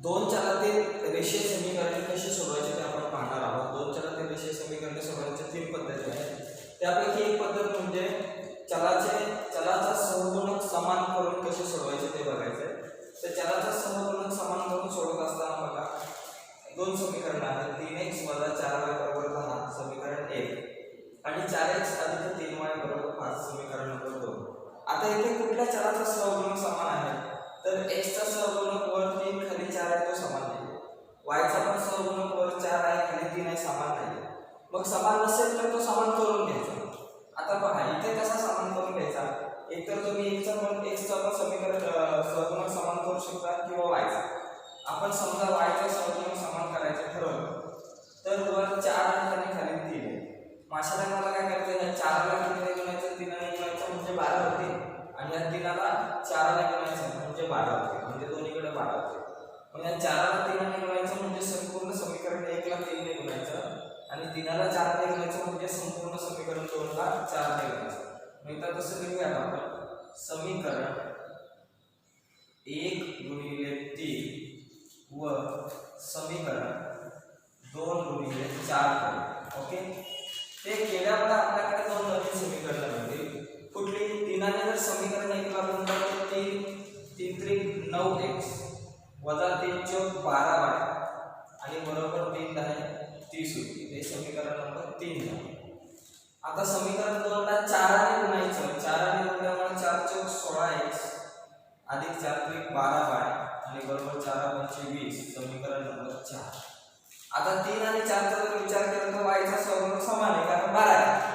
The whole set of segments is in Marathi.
दोन चलातील रेषीय समीकरणे कशी सोडवायची ते आपण पाहणार आहोत। दोन चलातील रेषीय समीकरणे सोडवण्याच्या तीन पद्धती आहेत। त्यापैकी एक पद्धत म्हणजे चलाचा सहगुणक समान करून कसे सोडवायचे ते बघायचे। तर चलाचा सहगुणक समान करून सोडवत असताना बघा दोन समीकरण आहेत, 3x - 4y = 10 समीकरण 1 आणि 4x + 3y = 5 समीकरण नंबर 2। आता इथे कुठल्या चलाचा सहगुणक समान आहे तर x चा सहगुणक वर 3 खाली 4 आहे तो समान नाही, y चा पण सहगुणक वर 4 आहे खाली 3 आहे समान नाही। मग समान नसेल तर तो समान करून घ्यायचा। आता पहा इथे कसा समान करून घ्यायचा, एक तर तुम्ही x चा पण समीकरण सहगुणक समान करू शकता किंवा y चा। आपण समजा y चा सहगुणक समान करायचं ठरवलं तर वर 4 आहे आणि खाली 3 आहे। माशाला मला काय करायचं आहे, 4 ला किती गुणायचं 3 ने गुणायचं म्हणजे 12 होते आणि या 3 ला 4 ने गुणायचं म्हणजे 12 होते, म्हणजे दोन्हीकडे 12 होते। मग या 4 ला 3 ने गुणायचं म्हणजे संपूर्ण समीकरण 1 ला 3 ने गुणायचं आणि 3 ला 4 ने गुणायचं म्हणजे संपूर्ण समीकरण 2 ला 4 ने गुणायचं। मग इथं कसं लिहूया आपण, समीकरण 1 × 3 व समीकरण 2 × 4 ओके। ते केल्यावर आपल्याकडे दोन नवीन समीकरण मिळतील। कुठली, 3 ने जर समीकरण 1 ला गुणलं तर 3 3 9x वजा 3 = 12y आणि बरोबर 3 10 30 होती। हे समीकरण नंबर 3 झाले। आता समीकरण 2 ला 4 ने गुणायचं, 4 ने गुणल्यामुळे 4 = 16x अधिक 4 = 12y आणि बरोबर 4 × 5 = 20 समीकरण नंबर 4। आता 3 आणि 4 चा जर विचार केला तर y चा सहगुणक समान आहे कारण 12 आहे।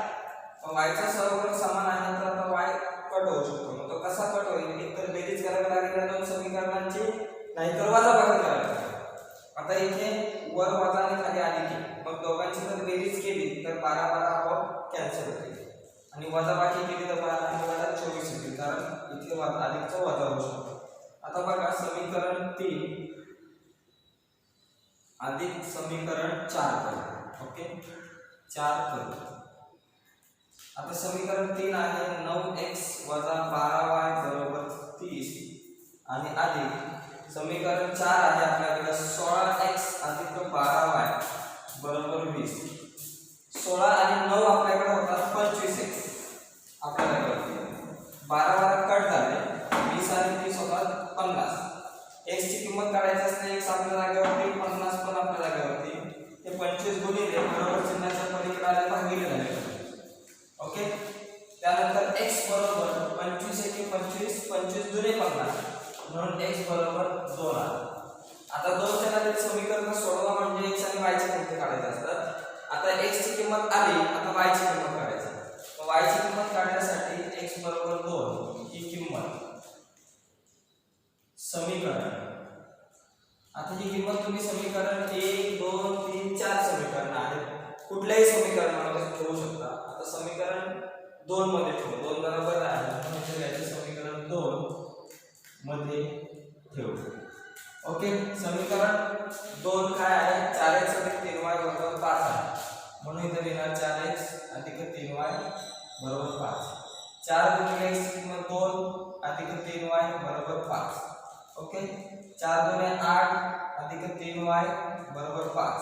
मग y चा सहगुणक समान आहे तर आता y कट होऊ शकतो। मग तो कसा कट होईल, एक तर बेरीज करावी लागेल या दोन समीकरणांची, नाहीतर वजाबाकी करावी लागेल। आता इथे वर वजा आणि खाली अधिक आहे, मग दोघांची जर बेरीज केली तर 12 12 आपोआप कॅन्सल होतील आणि वजाबाकी केली तर 12 आणि 12 24 होतील कारण इथे अधिकचा वजा होऊ शकतो। आता बघा समीकरण 3 अधिक समीकरण 4 करू, ओके 4 करू। आता समीकरण 3 आहे 9x - 12y = 30 आणि अधिक समीकरण 4 आहे आपल्याकडे 16x अधिक 12y = 20। 16 आणि 9 आपल्याकडे होतात 25x, आपल्याकडे 12 12 कट झाले, 20 आणि 30 होतात 50। x ची किंमत काढायची असते, x आपल्या जागेवरती 50 पण आपल्या जागेवरती, हे 25 गुणिले बरोबर चिन्हाच्या पलीकडे आले भागिले झाले, ओके। त्यानंतर x बरोबर 25 × 25 25 दुने 50 म्हणून x बरोबर 2 आला। आता दोन चलातील समीकरण सोडवा म्हणजे x आणि y ची किंमत काढायची असतात। आता x ची किंमत आली, आता y ची किंमत काढायची। मग y ची किंमत काढण्यासाठी x बरोबर 2 ही किंमत समीकरण, आता ही किंमत तुम्ही समीकरण 1 2 3 4 समीकरण आहेत कुठल्याही समीकरणामध्ये ठेवू शकता। आता समीकरण 2 मध्ये ठेवू, 2 बरोबर आहे म्हणजे याचे समीकरण 2 मध्ये ठेवू, ओके। समीकरण 2 काय आहे, 4x + 3y = 5 आहे म्हणून इथे लिहिणार 4x + 3y = 5। 4 गुणिले x ची किंमत 2 अधिक 3y = 5, ओके। 4 दुने 8 अधिक 3y = 5।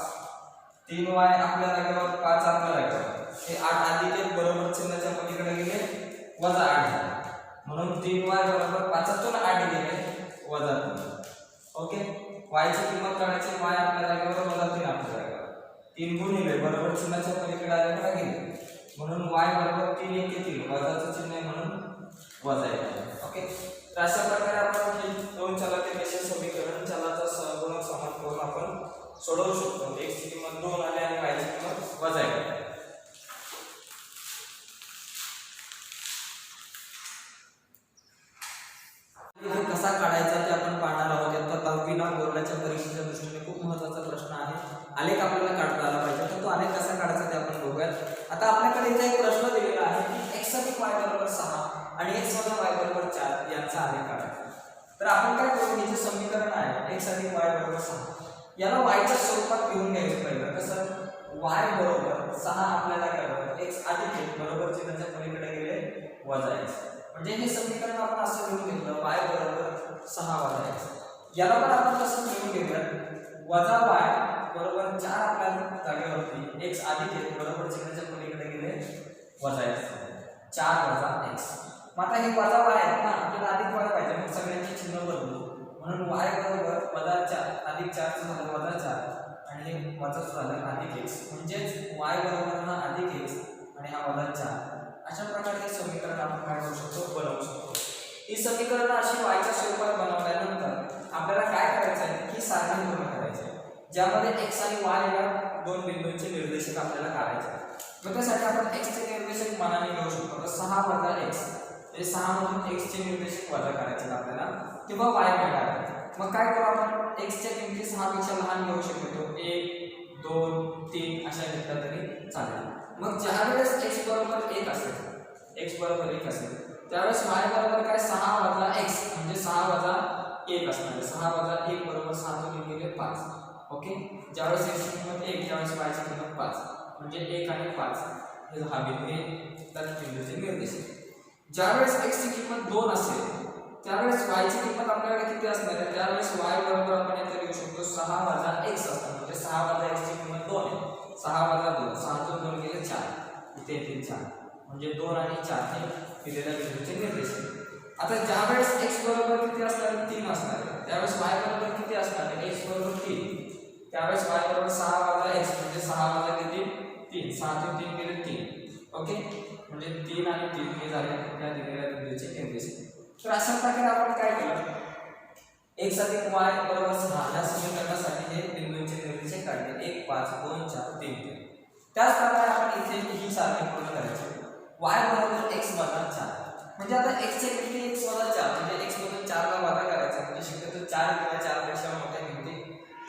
3y आपल्या जागेवर 5 आपल्या जागेवर, हे 8 अधिक 1 बरोबर चिन्हाच्या पलीकडे गेले वजा 8 झाले म्हणून 3y = 5 तून 8 गेले वजा 3, ओके। y ची किंमत काढायची, y आपल्या जागेवर वजा 3 आपल्या जागेवर, 3 गुणिले बरोबर चिन्हाच्या पलीकडे आले भागिले म्हणून y = 3 1 3 वजाचं चिन्ह आहे म्हणून वजा येईल, ओके। तर अशा प्रकारे आपण दोन चलातील रेषीय समीकरण चलाचा सहगुणक समान करून आपण सोडवू शकतो। x ची किंमत 2 आली आणि y ची किंमत वजा 1। कसा काढायचा ते आपण पाहणार आहोत। आता 10वी ना बोर्डाच्या परीक्षेच्या दृष्टीने खूप महत्त्वाचा प्रश्न आहे। आलेख आपल्याला काढता आला पाहिजे, तर तो आलेख कसा काढायचा ते आपण बघूयात। आता आपल्याकडे इथे एक प्रश्न दिलेला आहे की x अधिक y = 6 आणि x वजा y = 4 यांचा आलेख काढायचा। तर आपण काय करू, हे जे समीकरण आहे x अधिक y = 6 याला y च्या स्वरूपात घेऊन घ्यायचं पहिलं। कसं, y बरोबर 6 आपल्या जागेवर x अधिक 1 बरोबर चिन्हाच्या पलीकडे गेले वजा x, म्हणजे हे समीकरण आपण असं लिहून घेतलं y बरोबर 6 वजा x। याला पण आपण कसं लिहून घेऊया, वजा y बरोबर 4 आपल्या जागेवरती x अधिक 1 बरोबर चिन्हाच्या पलीकडे गेले वजा x 4 वजा x. मग आता हे वजा y आहेत ना आपल्याला अधिक y पाहिजे मग सगळ्यांची चिन्ह बदलू म्हणून y बरोबर वजा 4 अधिक 4 चं झालं वजा 4 आणि हे वजा झालं अधिक x म्हणजे y बरोबर हा अधिक x आणि हा वजा 4. अशा प्रकारे हे समीकरण आपण काय करू शकतो बनवू शकतो. ही समीकरण अशी y च्या स्वरूपात बनवल्यानंतर आपल्याला काय करायचं आहे ही सारणी पूर्ण करायची आहे ज्यामध्ये x आणि y या दोन बिंदूंचे निर्देशक आपल्याला काढायचे आहेत. मग त्यासाठी आपण x चे निर्देशक मानाने घेऊ शकतो तर 6 वजा x हे 6 मधून x चे निर्देशक वजा करायचे आपल्याला किंवा y मिळणार. मग काय करू आपण x च्या किमती 6 पेक्षा लहान घेऊ शकतो 1 2 3 अशा घेतल्या तरी चालेल. मग ज्यावेळेस x बरोबर 1 असेल x बरोबर 1 असेल त्यावेळेस y बरोबर काय 6 वजा x म्हणजे 6 वजा 1 असणार 6 वजा 1 बरोबर 6 तून गेले 5. ओके ज्यावेळेस x ची किंमत 1 त्यावेळेस y ची किंमत 5 म्हणजे 1 आणि 5 हे हा बिंदू त्यात बिंदूचे निर्देशक. ज्यावेळेस x ची किंमत 2 असेल त्यावेळेस y ची किंमत आपल्याकडे किती असणार आहे त्यावेळेस y बरोबर आपण इथे लिहू शकतो 6 वजा x असणार म्हणजे 6 वजा x ची किंमत 2 आहे 6 वजा 2 6 तून 2 गेले 4 इथे येतील 4 म्हणजे 2 आणि 4 हे दिलेल्या बिंदूचे निर्देशक. आता ज्यावेळेस x बरोबर किती असणार 3 असणार त्यावेळेस y बरोबर किती असणार x बरोबर 3 त्यावेळेस y बरोबर 6 वजा x म्हणजे 6 वजा किती 3 6 तून 3 गेले 3. ओके म्हणजे 3 आणि 3 हे झाले त्या दिलेल्या बिंदूचे निर्देशक. तर अशा प्रकारे आपण काय केलं x अधिक y बरोबर 6 या समीकरणासाठी हे बिंदूंचे निर्देशक काढले 1 5 2 4 3 3. त्याच प्रकारे आपण इथे ही सारणी पूर्ण करायची y बरोबर x वजा 4 म्हणजे आता x चे किती x वजा 4 म्हणजे x मधून 4 ला वजा करायचा म्हणजे शक्यतो 4 किंवा 4 पेक्षा मोठ्या किमती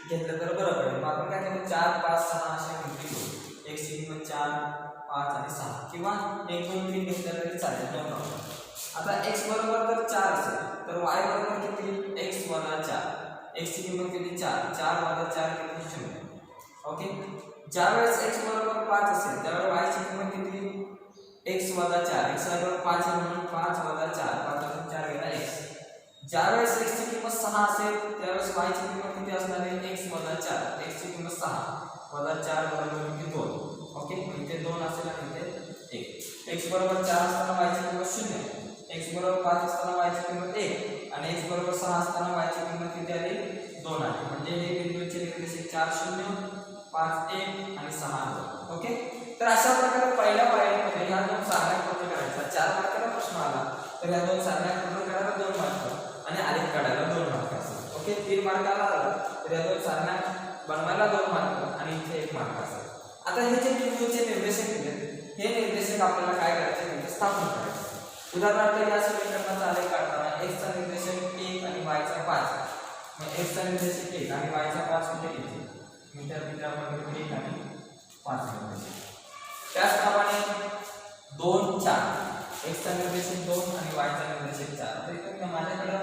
घेतलं तर बरं पडेल. मग आपण काय करू 4 5 6 अशा किमती घेऊ x ची किंमत 4 5 आणि 6 किंवा 1 2 3 घेतलं तरी चालेल नो प्रॉब्लेम. आता x बरोबर जर 4 असेल तर y बरोबर किती x वजा 4 x ची किंमत किती 4 4 वजा 4 किती 0. ओके ज्यावेळेस x बरोबर 5 असेल त्यावेळेस y ची किंमत किती x वजा 4 x बरोबर 5 आहे म्हणून 5 वजा 4 5 वजा 4 गेला x. ज्यावेळेस x ची किंमत 6 असेल त्यावेळेस y ची किंमत किती असणार आहे x वजा 4 x ची किंमत 6 वजा 4 बरोबर किती 2. ओके इथे 2 असेल आणि इथे 1. x बरोबर 4 असताना y ची किंमत 0 x बरोबर 5 असताना y ची किंमत 1 आणि x बरोबर 6 असताना y ची किंमत किती आली 2 आली म्हणजे हे बिंदूचे निर्देशक 4 0 5 1 आणि 6 2. ओके तर अशा प्रकारे पहिल्या पायरीमध्ये ह्या दोन सारण्या पूर्ण करायच्या 4 मार्काचा प्रश्न आला तर ह्या दोन सारण्या पूर्ण करायला 2 मार्क आणि आलेख काढायला 2 मार्क असतात. ओके 3 मार्काला आला तर या दोन सारण्या बनवायला 2 मार्क आणि इथे 1 मार्क असतात. आता हे जे बिंदूचे निर्देशक दिलेत हे निर्देशक आपल्याला काय करायचे म्हणजे स्थापन करायचे. उदाहरणार्थ या समीकरणाचा आलेख काढताना x चा निर्देशक 1 आणि y चा 5 मग x चा निर्देशक 1 आणि y चा 5 कुठे येते मीटर आपण 1 आणि 5 निर्देशक. त्याचप्रमाणे 2 4 x चा निर्देशक 2 आणि y चा निर्देशक 4. तर इथे माझ्याकडे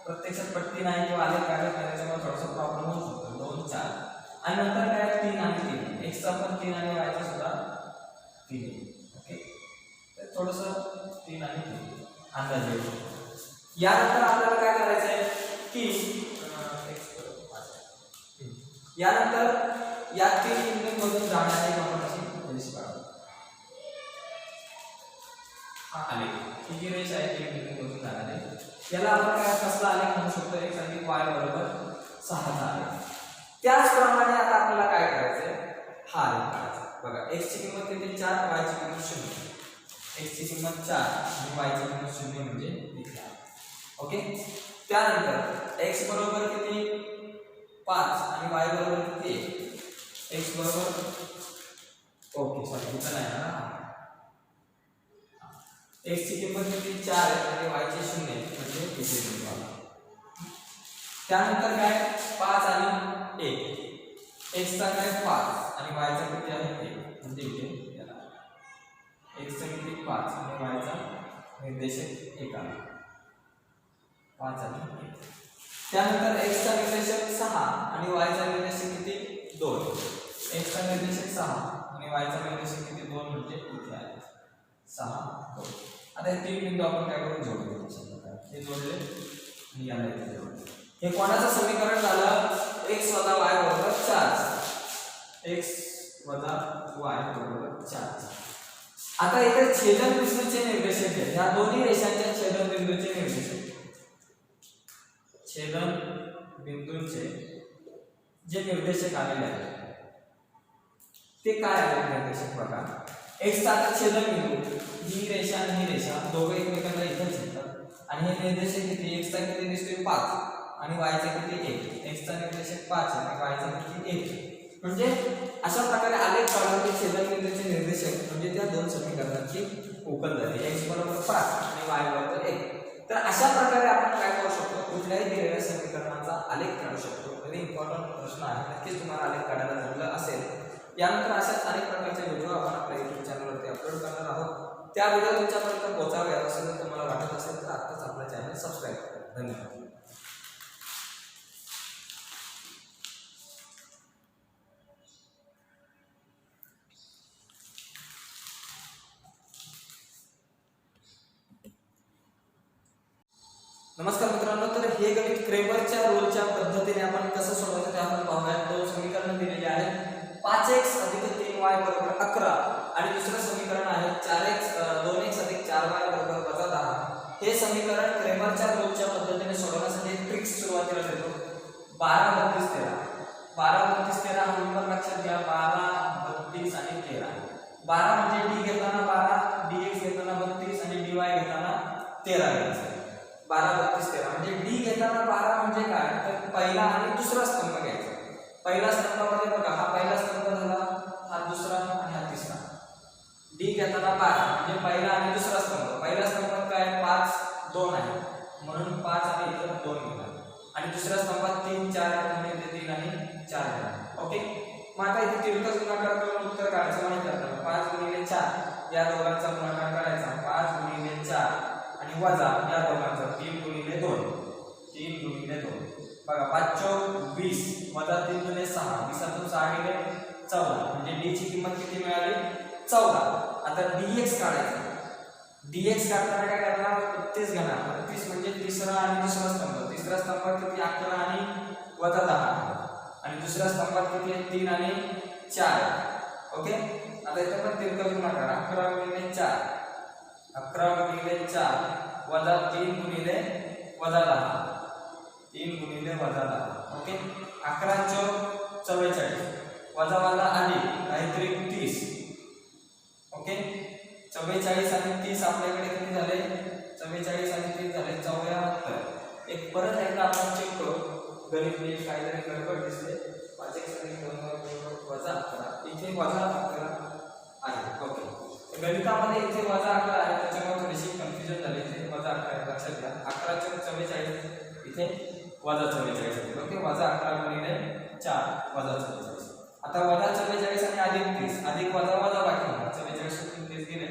प्रत्यक्षात पट्टी नाही किंवा आलेख काढत नाही त्याच्यामुळे थोडासा प्रॉब्लेम होऊ शकतो 2 4 आणि नंतर काय 3 आणि 3 x चा पण 3 आणि y चा सुद्धा 3. ओके तर थोडंसं 3 आणि 3 अंदाजे. यानंतर आपल्याला काय करायचं आहे की यानंतर या 3 बिंदूंमधून जाणारे आपण अशी रेष काढू. हा आलेख ही जी रेष आहे 3 बिंदूंमधून जाणारे याला आपण काय कसला आलेख म्हणू शकतो x अधिक y बरोबर 6 चा आलेख. त्याचप्रमाणे आता आपल्याला काय करायचंय हा आलेख काढायचा. बघा x ची किंमत किती 4 y ची किंमत 0 x ची किंमत 4 आणि y ची किंमत 0 म्हणजे इथे आहे. ओके त्यानंतर x बरोबर किती 5 आणि y बरोबर किती x बरोबर ओके सॉरी इथं नाही ना x ची किंमत किती 4 आहे आणि y ची 0 आहे म्हणजे इथे बिंदू आला. त्यानंतर काय 5 आणि 1 x चा काय 5 आणि y चा किती आहे 1 म्हणजे इथे याला x चा किती 5 आणि y चा निर्देशक 1 आला 5 आणि 1. त्यानंतर x चा निर्देशक 6 आणि y चा निर्देशक किती 2 x चा निर्देशक 6 आणि y चा निर्देशक किती 2 म्हणजे इथे आहे 6 2. आता हे 3 बिंदू आपण काय करू जोडले हे जोडले आणि याला इथे जोडले. हे कोणाचं समीकरण झालं x वजा y बरोबर 4 x वजा y बरोबर 4. आता इथे छेदन बिंदूचे निर्देशक आहेत. ह्या दोन्ही रेषांच्या छेदन बिंदूचे निर्देशक, छेदन बिंदूचे जे निर्देशक आलेले आहेत ते काय आहेत निर्देशक बघा. x चा आता छेदन बिंदू ही रेषा आणि ही रेषा दोघे एकमेकांना इथे छेदतात आणि हे निर्देशक किती, x चा किती दिसतोय 5 आणि y चा किती 1. x चा निर्देशक 5 आणि y चा किती 1. म्हणजे अशा प्रकारे आलेख काढून ते छेदन बिंदूचे निर्देशक म्हणजे त्या दोन समीकरणांची उकल झाली, x बरोबर 5 आणि y बरोबर 1. तर अशा प्रकारे आपण काय करू शकतो, कुठल्याही दिलेल्या समीकरणाचा आलेख काढू शकतो. व्हेरी इम्पॉर्टंट प्रश्न आहे, नक्कीच तुम्हाला आलेख काढायला जमलं असेल. यानंतर अशाच अनेक प्रकारचे व्हिडिओ आपण आपल्या YouTube चॅनलवरती अपलोड करणार आहोत. त्या व्हिडिओ तुमच्यापर्यंत पोहोचावे असेल तर तुम्हाला वाटत असेल तर आत्ताच आपला चॅनल सबस्क्राईब करा. धन्यवाद. नमस्कार मित्रांनो, तर हे गणित क्रेमरच्या रूलच्या पद्धतीने आपण कसं सोडवायचं ते आपण पाहूया. दोन समीकरण दिलेली आहेत. 5x + 3y = 11 आणि दुसरं समीकरण आहे 2x + 4y = 10. हे समीकरण क्रेमरच्या रूलच्या पद्धतीने सोडवण्यासाठी एक ट्रिक सुरुवातीला देतो. 12 32 13. 12 32 13 हा नंबर लक्षात घ्या. 12 32 आणि 13. 12 म्हणजे d घेताना 12, dx घेताना 32 आणि dy घेताना 13 घ्यायचं. 12 32 13 म्हणजे d घेताना 12 म्हणजे काय, तर पहिला आणि दुसरा स्तंभ घ्यायचा. पहिला स्तंभामध्ये बघा हा पहिला स्तंभ झाला, हा दुसरा आणि हा तिसरा. d घेताना 12 म्हणजे पहिला आणि दुसरा स्तंभ. पहिला स्तंभात काय 5 2 आहे म्हणून 5 आणि इतर 2 घेणार आणि दुसऱ्या स्तंभात 3 4 म्हणजे 3 आणि 4 घेणार. ओके, मग आता इथे तिरकस गुणाकार करून उत्तर काढायचं माहिती आहे. 5 × 4 या दोघांचा गुणाकार करायचा. 5 × 4 आणि वजा या दोघांचा 3 × 2 3 × 2. बघा 5 × 20 वजा 3 × 6 20तून 6 गेले 14 म्हणजे d ची किंमत किती मिळाली 14. आता dx काढायचा. dx काढताना काय करणार 32 घेणार. 32 म्हणजे तिसरा आणि दुसरा स्तंभ. तिसऱ्या स्तंभात किती 11 आणि वजा 10 आणि दुसऱ्या स्तंभात किती आहे 3 आणि 4. ओके, आता इथे पण तिरकस गुणाकार 11 × 4 11 × 4 वजा 3 × वजा 10 3 × वजा 10. ओके, 11 × 44 वजा वजा अधिक काहीतरी 30. ओके, 44 आणि 30 आपल्याकडे किती झाले 44 आणि 30 झाले 74. एक परत एकदा आपण चेक करू. गणित नीट काहीतरी गडबड दिसते. 5x आणि 2y वजा 11 इथे वजा 11 आहे. ओके, गणितामध्ये इथे वजा 11 आहे त्याच्यामुळे थोडीशी कन्फ्युजन झाली. इथे वजा 11 लक्षात घ्या. 11 × 44 इथे वजा 44 येते. ओके, वजा 11 × 4 वजा 44. आता वजा 44 आणि अधिक 30 अधिक वजा वजा बाकी होणार. 44 तून 30 गेले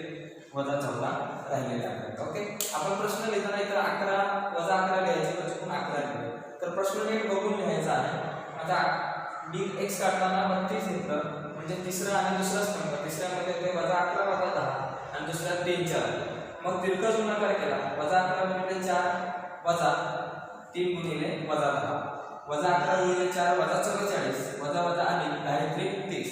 वजा 14 राहिलेले आहेत. ओके, आपण प्रश्न लिहिताना इतर 11 वजा 11 लिहायचे तर चुकून 11 लिहिले. तर प्रश्न नीट बघून लिहायचा आहे. आता dx काढताना 32 घेतलं म्हणजे तिसरा आणि दुसरा स्तंभ. तिसऱ्यामध्ये ते वजा 11 वजा 10 आणि दुसऱ्यात 3 4. मग तिरकस गुणाकार केला. वजा 11 × 4 वजा 3 × वजा 10 वजा 11 × 4 वजा 44 वजा वजा अधिक काहीतरी 30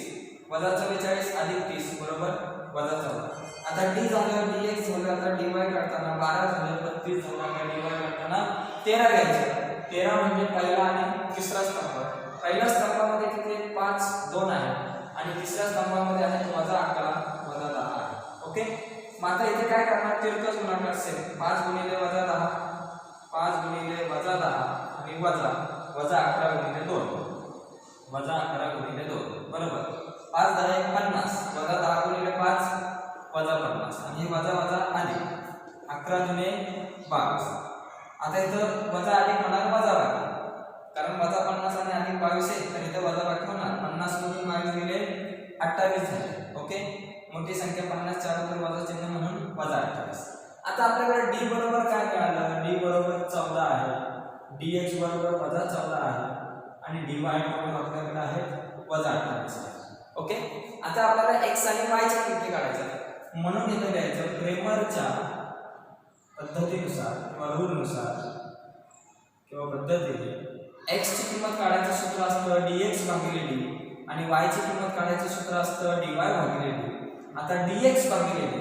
वजा 44 अधिक 30 बरोबर वजा 14. आता d झालं dx झालं. आता dy काढताना 12 झालं 32 झालं. आता dy काढताना 13 घ्यायचं. 13 म्हणजे पहिला आणि तिसरा स्तंभ. पहिल्या स्तंभामध्ये किती 5 2 आहे आणि तिसऱ्या स्तंभामध्ये आहे वजा 11 वजा 10 आहे. ओके, मग आता इथे काय करणार तिरकस गुणाकार असेल. 5 × वजा 10 5 × वजा 10 आणि वजा वजा 11 × 2 वजा 11 × 2 बरोबर. 5 10 50 वजा 10 × 5 वजा 50 आणि वजा वजा अधिक 11 × 22. आता इथं वजा अधिक होणार वजा बाकी कारण वजा 50 आणि अधिक 22 आहे तर इथं वजा बाकी होणार. 50 मधून 22 गेले 28 झाले. ओके, मोठी संख्या 50 च्या अगोदर वजा चिन्ह म्हणून वजा 28. आता आपल्याकडे d बरोबर काय मिळालं. d बरोबर 14 आहे. dx बरोबर वजा 14 आहे आणि dy बरोबर आपल्याकडे आहे वजा 28 आहे. ओके, आता आपल्याला x आणि y च्या किमती काढायच्या म्हणून इथे लिहायचं क्रेमरच्या पद्धतीनुसार किंवा रूलनुसार किंवा पद्धतीने x ची किंमत काढायचं सूत्र असतं dx भागिले d आणि y ची किंमत काढायचं सूत्र असतं dy भागिले d। आता dx भागिले d,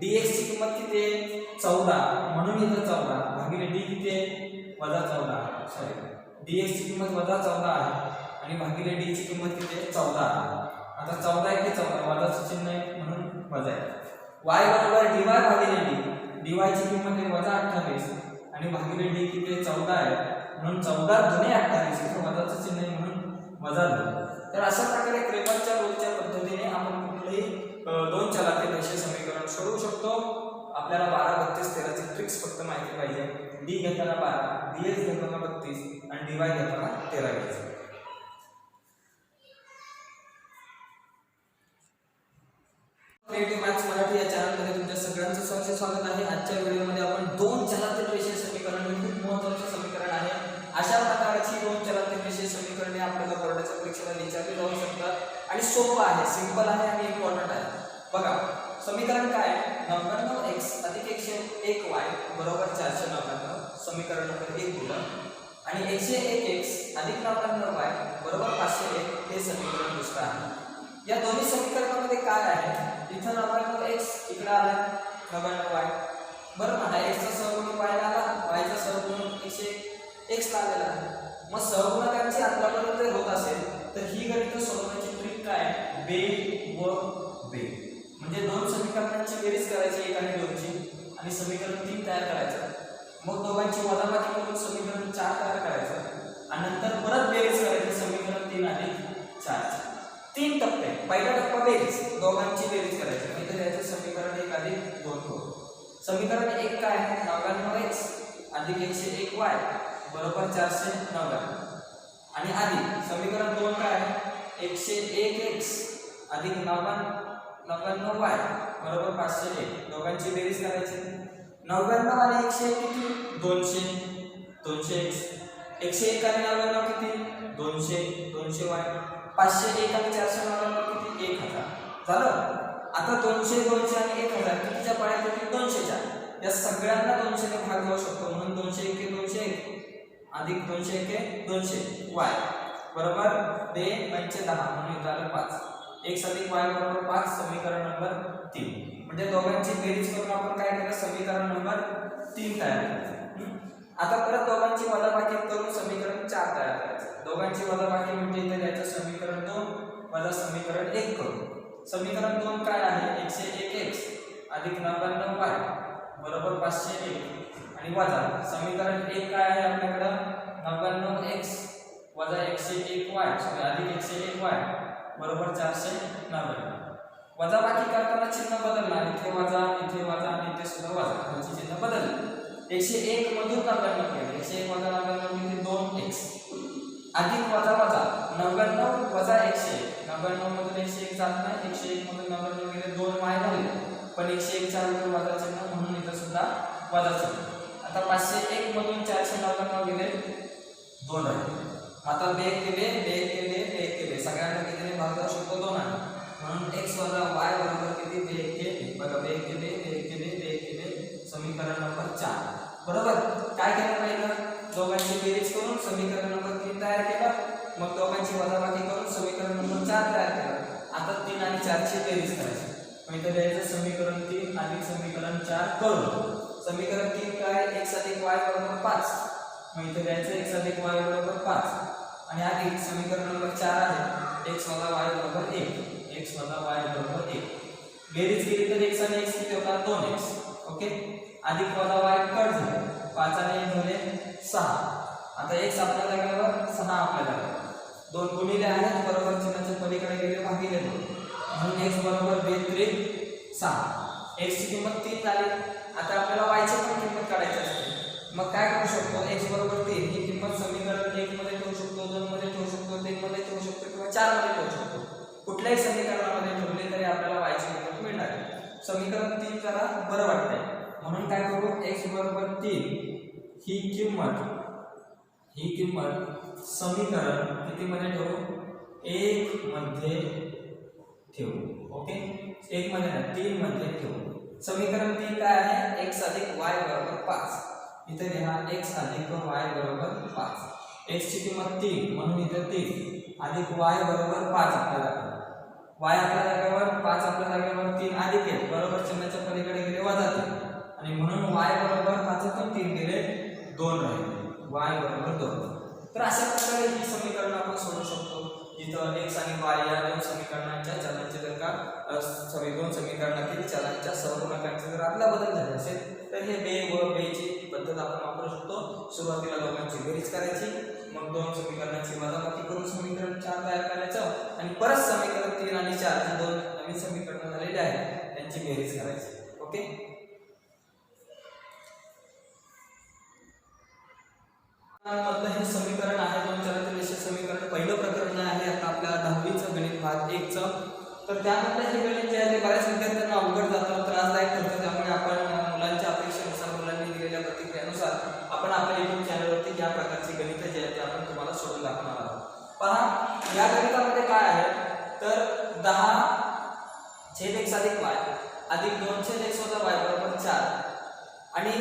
dx ची किंमत किती आहे 14 म्हणून इथं 14 भागिले d किती आहे -14 सॉरी dx ची किंमत -14 आहे आणि भागिले d ची किंमत किती आहे 14 आहे। आता 14 1 14 वजाचं चिन्ह आहे म्हणून वजा आहे। y बरोबर dy भागिले d, dy ची किंमत आहे -28 आणि भागिले d किती आहे 14 आहे म्हणून 14 दुने 28 इथे वजाचं चिन्ह आहे म्हणून वजा 2। तर अशा प्रकारे क्रेमरच्या रूलच्या पद्धतीने आपण कुठलेही दोन चलातील रेषीय समीकरण सोडवू शकतो। आपल्याला 12 32 13 ची ट्रिक्स फक्त माहिती पाहिजे। d घेताना 12, dx घेताना 32 आणि dy घेताना 13 घ्यायचं। क्रिएटिव्ह मॅथ्स मराठी या चॅनलमध्ये तुमच्या सगळ्यांचं सहर्ष स्वागत आहे। आजच्या व्हिडिओमध्ये आपण दोन चलातील रेषीय समीकरण हे खूप महत्त्वाचे समीकरण आहे। अशा प्रकारची दोन चलातील रेषीय समीकरणे आपल्याला बोर्डाच्या परीक्षेला विचारली जाऊ शकतात आणि सोपं आहे, सिंपल आहे आणि इम्पॉर्टंट आहे। बघा समीकरण काय आहे 99x अधिक 101y बरोबर 499 समीकरण नंबर 1 दिलं आणि 101x अधिक 99y बरोबर 501 हे समीकरण दुसरं आहे। या दोन्ही समीकरणामध्ये काय आहे इथं 99x इकडे आला 99y बरोबर आहे। x चा सहगुणक y ला आला, y चा सहगुणक 101x ला आलेला आहे। मग सहगुणकांची आदलाबदल होत असेल तर ही गणित सोडवण्याची ट्रिक काय आहे बेरीज व बेरीज म्हणजे दोन समीकरणांची बेरीज करायची 1 आणि 2 ची आणि समीकरण 3 तयार करायचं। मग दोघांची वजाबाकी करून समीकरण 4 तयार करायचं आणि नंतर परत बेरीज करायची समीकरण 3 आणि 4 ची। 3 टप्पे। पहिला टप्पा बेरीज, दोघांची बेरीज करायची म्हणजे त्याचे समीकरण 1 अधिक 2 होईल। समीकरण 1 काय आहे 99x अधिक 101y बरोबर 499 आणि अधिक समीकरण 2 काय आहे 101x अधिक 99y बरोबर 501 दोघांची बेरीज करायची। 99 आणि 101 किती 200 200x 101 आणि 99 किती 200 200y 501 आणि 499 किती 1000 झालं। आता 200 200 आणि 1000 कितीच्या पाड्यात येतील 200च्या। या सगळ्यांना 200 ने भाग जाऊ शकतो म्हणून 201 के 201 अधिक 201 के 200y बरोबर 2 पंचे 10 म्हणून झालं 5 x अधिक y बरोबर 5 समीकरण नंबर 3 म्हणजे दोघांची बेरीज करून आपण काय केलं समीकरण नंबर 3 तयार केलं। आता परत दोघांची वजाबाकी करून समीकरण 4 तयार करायचं। दोघांची वजाबाकी म्हणजे इथे द्यायचं समीकरण 2 वजा समीकरण 1 करून। समीकरण 2 काय आहे 101x अधिक 99y बरोबर 501 आणि वजा समीकरण 1 काय आहे आपल्याकडे 99x वजा 101y सॉरी अधिक 101y बरोबर 499। वजाबाकी करताना चिन्ह बदलणार, इथे वजा आणि इथे सुद्धा वजा खालची चिन्ह बदलले। 101 मधून 99 केले 101 वजा 99 म्हणजे 2x अधिक वजा 99 वजा 101 99 मधून 101 जात नाही 101 मधून 99 गेले 2y झाले पण 101 च्या वर वजा चिन्ह म्हणून इथे सुद्धा वजा चिन्ह। आता 501 मधून 499 गेले 2 आहे। आता बेग केले सगळ्यांना कितीने भाग जाऊ शकतो 2 आहे म्हणून x वजा y बरोबर किती बेग केले बघा बेग केले समीकरण नंबर 4 बरोबर। काय केलं पहिलं दोघांची बेरीज करून समीकरण नंबर 3 तयार केलं मग दोघांची वजाबाकी करून समीकरण नंबर 4 तयार केलं। आता 3 आणि 4 ची बेरीज करायची म्हणजे द्यायचं समीकरण 3 अधिक समीकरण 4 करून समीकरण 3 काय x अधिक y बरोबर 5 म्हणजे द्यायचं x अधिक y बरोबर 5 आणि अधिक समीकरण नंबर 4 आहे x वजा y बरोबर 1 x वजा y बरोबर 1 बेरीज केली तर x आणि x किती होतात 2x ओके अधिक वजा y कट झाले 5 आणि 1 झाले 6। आता x आपल्या जागेवर 6 आपल्या जागेवर 2 गुणिले आहेत बरोबर चिन्हाच्या पलीकडे गेले भागिले 2 म्हणून x बरोबर 2 3 6 x ची किंमत 3 झाली। आता आपल्याला y ची पण किंमत काढायची असते मग काय करू शकतो x बरोबर 3 ही किंमत समीकरण 1 मध्ये ठेवू शकतो 2 मध्ये ठेवू शकतो 3 मध्ये ठेवू शकतो किंवा 4 मध्ये ठेवू शकतो। कुठल्याही समीकरणामध्ये ठेवले तरी आपल्याला y ची किंमत मिळणार। समीकरण 3 जरा बरं वाटतंय म्हणून काय करू x बरोबर 3 ही किंमत समीकरण किती मध्ये ठेवू 1 मध्ये ठेवू ओके 1 मध्ये नाही 3 मध्ये ठेवू। समीकरण 3 काय आहे x अधिक y बरोबर 5 इथे लिहा x अधिक y बरोबर 5 x ची किंमत 3 म्हणून इथे 3 अधिक y बरोबर 5 आपल्या जागेवर y आपल्या जागेवर 5 आपल्या जागेवर 3 अधिक 1 बरोबर चिन्हाच्या पलीकडे गेले वजा 3 आणि म्हणून y बरोबर 5 तून 3 गेले 2 राहिले y बरोबर 2. तर अशा प्रकारे ही समीकरण आपण सोडवू शकतो जिथं x आणि y या दोन समीकरणांच्या चलांचे जर का दोन समीकरणातील चलांच्या सहगुणकांचे जर आदला बदल झाले असेल तर हे बे व बेची पद्धत आपण वापरू शकतो. सुरुवातीला दोघांची बेरीज करायची, मग दोन समीकरणांची वजाबाकी करून समीकरण 4 तयार करायचं आणि परत समीकरण 3 आणि 4 जे दोन नवीन समीकरण झालेले आहेत त्यांची बेरीज करायची. ओके. मधलं हे समीकरण आहे दोन चलातील रेषीय समीकरण. पहिलं प्रकरण आहे आता आपल्या 10वीचं गणित भाग 1 चं. तर त्यामध्ये हे गणित जे आहे ते बऱ्याच विद्यार्थ्यांना अवघड जातं, त्रासदायक ठरतं. त्यामुळे आपण मुलांच्या अपेक्षेनुसार मुलांनी दिलेल्या प्रतिक्रियेनुसार आपण आपल्या YouTube चॅनलवरती या प्रकारची गणित जे आहेत ते आपण तुम्हाला सोडून दाखवणार आहोत. पहा या गणितामध्ये काय आहे तर 10(x + y अधिक 2(x - y) बरोबर 4 आणि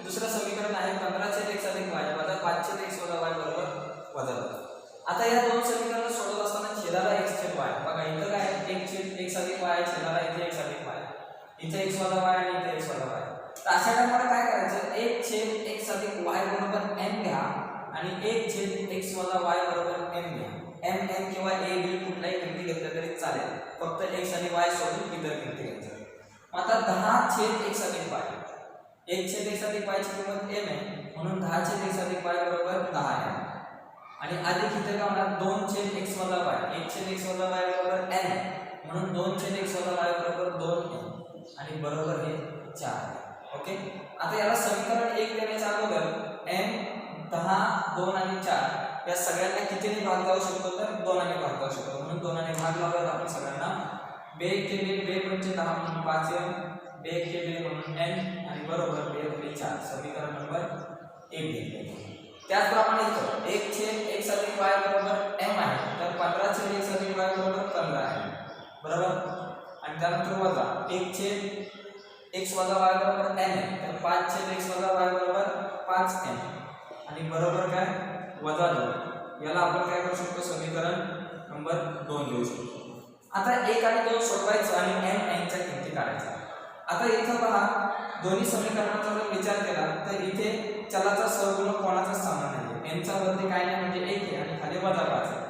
दुसरं समीकरण आहे 15(x + y वजा 5(x - y) बरोबर वजा 2. आता या दोन समीकरण सोडवत असताना छेदाला x/y बघा इथं काय 1(x + y छेदाला इथे x + y इथे x - y आणि इथे x - y. तर अशा टाइमला काय करायचं 1(x + y बरोबर n घ्या आणि 1(x - y बरोबर n घ्या. n n किंवा a b कुठलाही किमती घेतल्या तरी चालेल, फक्त x आणि y सोडून इतर किमती घ्यायच्या. आता 10(x + y 1(x + y ची किंमत m आहे म्हणून 10(x + y बरोबर 10 आहे आणि अधिक इथे काय होणार 2(x - y 1(x - y बरोबर n म्हणून 2(x - y बरोबर 2n आणि बरोबर हे 4. ओके. आता याला समीकरण 1 देण्याच्या अगोदर n 10 2 आणि 4 या सगळ्यांना कितीने भाग जाऊ शकतो तर 2 ने भाग जाऊ शकतो म्हणून 2 ने भाग लावूयात आपण सगळ्यांना. 2 के 2 म्हणजे 10 म्हणून 5m 2 के 2 म्हणून n आणि बरोबर 2 गुणिले 4 समीकरण नंबर 1 घेतले. त्याचप्रमाणे इथं 1(x + y बरोबर m आहे तर 15(x + y बरोबर 15 आहे बरोबर आणि त्यानंतर वजा 1(x - y बरोबर n आहे तर 5(x - y बरोबर 5n आणि बरोबर काय वजा 2. याला आपण काय करू शकतो समीकरण नंबर 2 लिहू शकतो. आता 1 आणि 2 सोडवायचं आणि n यांच्या किमती काढायच्या. आता इथं पहा दोन्ही समीकरणाचा जर विचार केला तर इथे चलाचा सहगुणक कोणाचा समान आहे n चा वरती काय नाही म्हणजे 1 आहे आणि खाली वजा 5 आहे.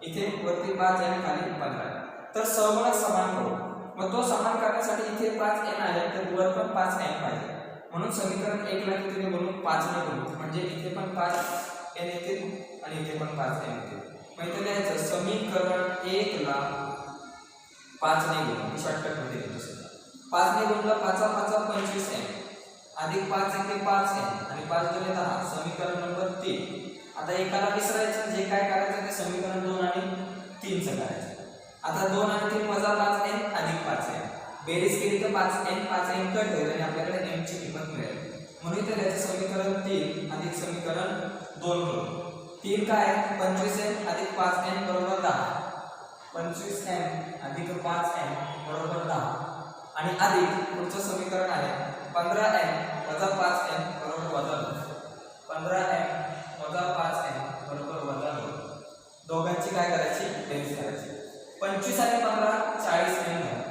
इथे वरती 5 आणि खाली 15 आहे. तर सहगुणक समान करू. मग तो समान करण्यासाठी इथे 5n आहे तर वर पण 5n पाहिजे म्हणून समीकरण 1 ला कितीने गुणू 5 ने गुणू म्हणजे इथे पण 5n येते आणि इथे पण 5n येते. मग इथे लिहायचं समीकरण 1 ला 5 ने गुणू. शॉर्टकट मध्ये लिहितो 5 ने गुणलं 5 × 5 = 25n अधिक 5 × 5n आणि 5 × 10 समीकरण नंबर 3. आता एकाला विसरायचं जे काय करायचं ते समीकरण 2 आणि 3 चं करायचं. आता 2 आणि 3 वजा 5n अधिक 5n बेरीज केली तर 5n कट होईल आणि आपल्याकडे n ची किंमत मिळेल म्हणून इथे त्याचे समीकरण 3 अधिक समीकरण 2 करू. 3 काय 25n अधिक 5n बरोबर 10 25n अधिक 5n बरोबर 10 आणि अधिक पुढचं समीकरण आहे 15n वजा 5n बरोबर वजा 2. 15n वजा 5n बरोबर वजा 2. दोघांची काय करायची बेरीज करायची. 25 आणि 15 40n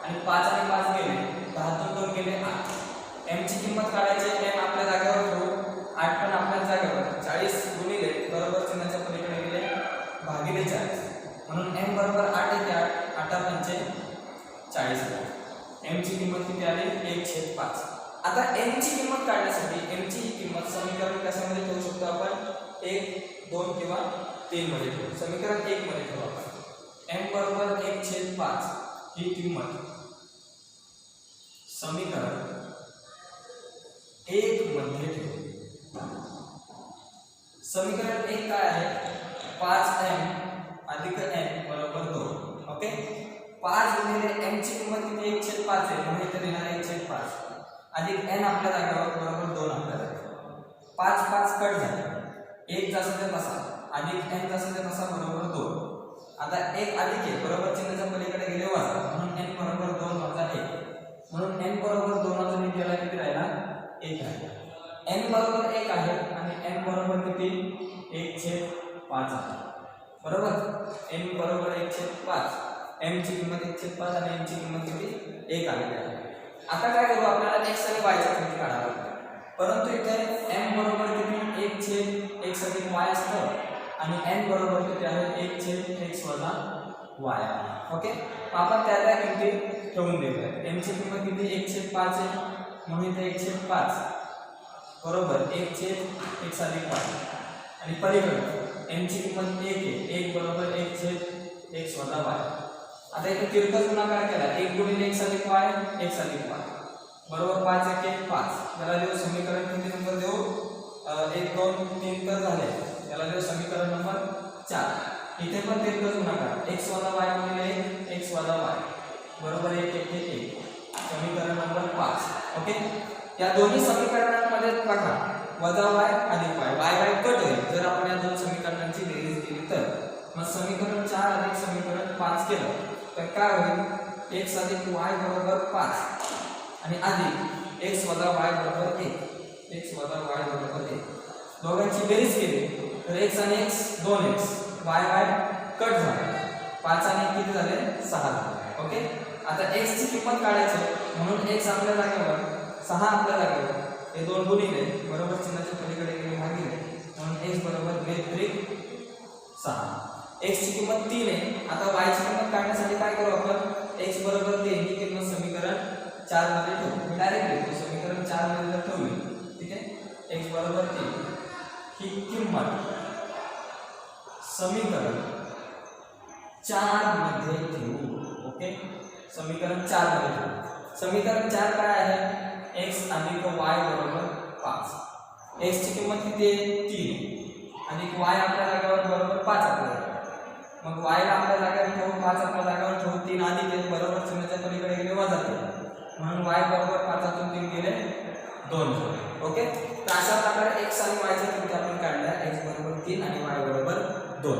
आणि 5 आणि 5 गेले 10 तून 2 गेले 8. m ची किंमत काढायची m आपल्या जागेवर ठेवू 8 पण आपल्या जागेवर 40 गुणिले बरोबर चिन्हाच्या पलीकडे गेले भागिले 40 म्हणून m बरोबर 8 येते 8 पंचे 40 m ची किंमत किती आली 1/5. आता n ची किंमत काढण्यासाठी m ची किंमत समीकरण कशामध्ये ठेवू शकतो आपण 1 2 किंवा 3 मध्ये ठेवू. समीकरण 1 मध्ये ठेवू आपण m बरोबर 1/5 ही किंमत समीकरण 1 मध्ये ठेवू. समीकरण 1 काय आहे 5m अधिक n बरोबर 2. ओके 5 गुणिले m ची किंमत किती 1/5 आहे म्हणून इथे देणार 1/5 अधिक n आपल्या जागेवर बरोबर 2 आपल्या जागेवर 5 5 कट झाले 1 जसं ते तसा अधिक n जसं ते तसा बरोबर 2. आता 1 अधिक आहे बरोबर चिन्हाच्या पलीकडे गेले वजा म्हणून n बरोबर 2 वजा 1 म्हणून n बरोबर 2 वजा 1 केला किती राहिला 1 राहिला. n बरोबर 1 आहे आणि n बरोबर किती 1/5 आहे बरोबर. m बरोबर 1/5. m ची किंमत 1/5 आणि n ची किंमत किती 1 आलेली आहे. आता काय करू आपल्याला x आणि y च्या किमती काढाव्या लागतात. परंतु इथे m बरोबर किती 1/x+y असतं आणि n बरोबर किती आहे 1/x-y. ओके, आपण त्या किमती ठेवून देऊया. m ची किंमत किती 1/5 आहे म्हणून इथे 1/5 बरोबर 1/x+y आणि पलीकडे m ची किंमत 1 आहे. 1 बरोबर 1/x-y. आता इथे तिरकस गुणाकार केला 1 × x+y बरोबर 5/1 याला देऊ समीकरण किती नंबर देऊ 1 2 3 तर झाले. याला देऊ समीकरण नंबर 4. इथे पण तिरकस गुणाकार x - y गुणिले x - y बरोबर 1 1 1 समीकरण नंबर 5. ओके, या दोन्ही समीकरणांमध्ये बघा वजा y अधिक y y कट होईल जर आपण या दोन समीकरणांची बेरीज केली तर. मग समीकरण 4 अधिक समीकरण 5 केलं तर काय होईल x अधिक y बरोबर 5 आणि अधिक x वजा y बरोबर 1 x वजा y बरोबर 1. दोघांची बेरीज केली तर x आणि x 2x y कट झाला 5 आणि 1 किती झाले 6 झाले. ओके, आता x ची किंमत काढायची म्हणून x आपल्या जागेवर 6 आपल्या जागेवर हे दोन गुणिले बरोबर चिन्हाच्या पलीकडे गेले भागिले म्हणून x बरोबर 2×6. x ची किंमत 3 आहे. आता y ची किंमत काढण्यासाठी काय करू आपण x बरोबर 3 ही किंमत समीकरण 4 मध्ये ठेवू. मी डायरेक्ट लिहितो समीकरण 4 मध्ये जर ठेवली ठीक आहे x बरोबर 3 ही किंमत समीकरण 4 मध्ये ठेवू. ओके, समीकरण 4 मध्ये ठेवू. समीकरण 4 काय आहे x अधिक y बरोबर 5. x ची किंमत किती आहे 3 अधिक y आपल्या जागेवर बरोबर 5 आपल्या जागेवर. मग y ला आपल्या जागेवर ठेवू 5 आपल्या जागेवर ठेवू 3 अधिक आहे बरोबर चिन्हाच्या पलीकडे गेले वजा 3 म्हणून y बरोबर 5 तून 3 गेले 2 झाले. ओके, तर अशा प्रकारे x आणि y च्या किमती आपण काढल्या x बरोबर 3 आणि y बरोबर 2.